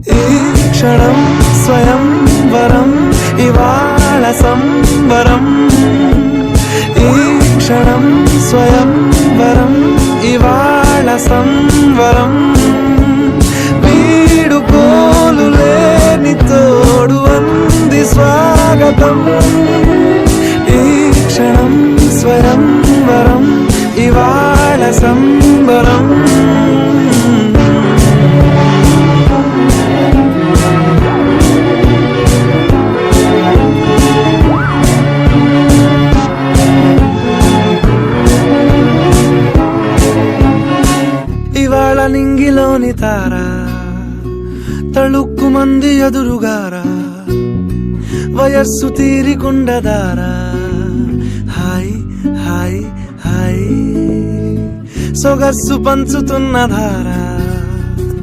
ఈ క్షణం స్వయం వరం ఇవాళ సంబరం. ఈ క్షణం స్వయం వరం ఇవాళ సంవరం. వీడుకోలు లేని తోడు అంది స్వాగతం. ఈ క్షణం స్వయం వరం ఇవాళ సంబరం. ఇవాళ నింగిలోని తారా తళుక్కు మంది ఎదురుగారా. వయస్సు తీరికుండదారా. హాయ్ హాయ్ హాయ్ సొగస్సు పంచుతున్న ధారా.